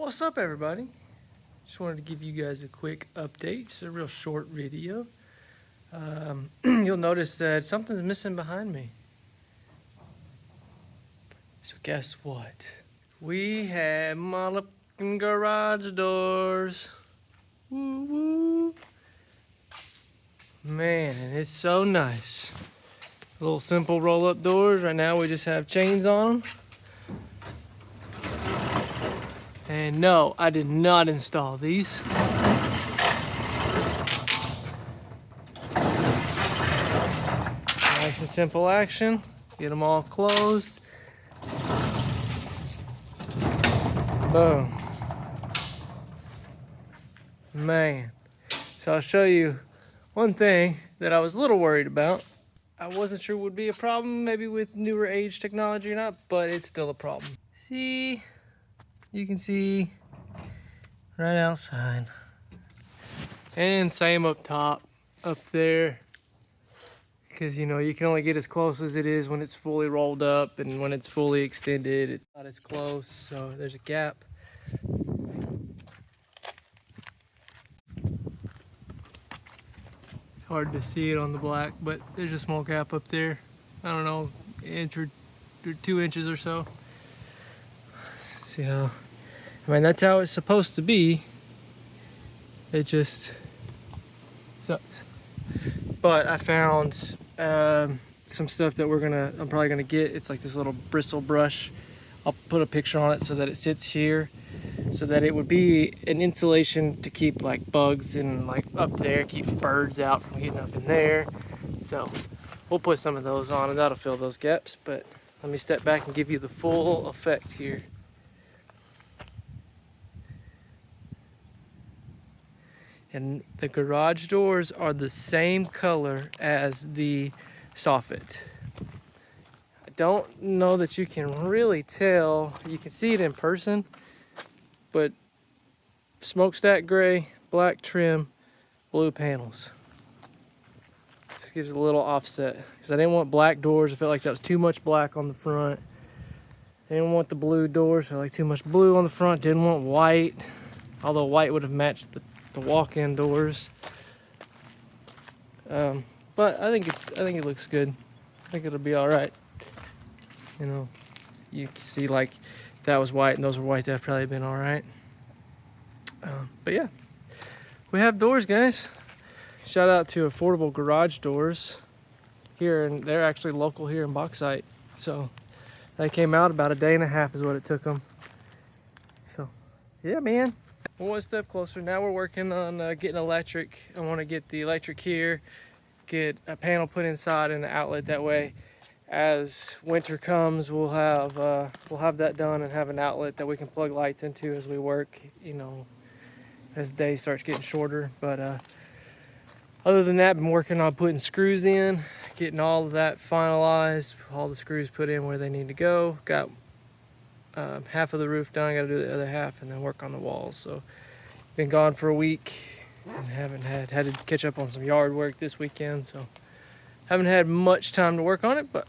What's up, everybody? Just wanted to give you guys a quick update, just a real short video. You'll notice that something's missing behind me. So guess what? We have motherfucking garage doors. Woo woo. Man, and it's so nice. Little simple roll-up doors. Right now we just have chains on them. And no, I did not install these. Nice and simple action. Get them all closed. Boom. Man. So I'll show you one thing that I was a little worried about. I wasn't sure would be a problem, maybe with newer age technology or not, but it's still a problem. See? You can see right outside. And same up top, up there. Because, you know, you can only get as close as it is when it's fully rolled up, and when it's fully extended, it's not as close, so there's a gap. It's hard to see it on the black, but there's a small gap up there. I don't know, inch or 2 inches or so. See how, I mean, that's how it's supposed to be. It just sucks. But I found some stuff that I'm probably gonna get. It's like this little bristle brush. I'll put a picture on it so that it sits here, so that it would be an insulation to keep like bugs and like up there, keep birds out from getting up in there. So we'll put some of those on and that'll fill those gaps. But let me step back and give you the full effect here. And the garage doors are the same color as the soffit. I don't know that you can really tell. You can see it in person, but smokestack gray, black trim, blue panels. This gives it a little offset because I didn't want black doors. I felt like that was too much black on the front. I didn't want the blue doors. I felt like too much blue on the front. Didn't want white, although white would have matched the walk-in doors. But I think it looks good. I think it'll be all right. You know, you can see like if that was white and those were white, that'd probably been all right. But yeah, we have doors, guys. Shout out to Affordable Garage Doors here, and they're actually local here in Bauxite. So they came out about a day and a half is what it took them. So yeah, man. One step closer. Now we're working on getting electric. I want to get the electric here, get a panel put inside and an outlet. That way, as winter comes, we'll have that done and have an outlet that we can plug lights into as we work. You know, as the day starts getting shorter. But other than that, I've been working on putting screws in, getting all of that finalized, all the screws put in where they need to go. Got half of the roof done. I got to do the other half and then work on the walls. So been gone for a week and haven't had to catch up on some yard work this weekend. So haven't had much time to work on it, but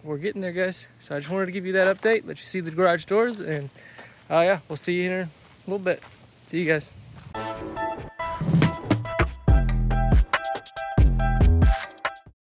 we're getting there, guys. So I just wanted to give you that update, let you see the garage doors, and yeah, we'll see you in a little bit. See you guys.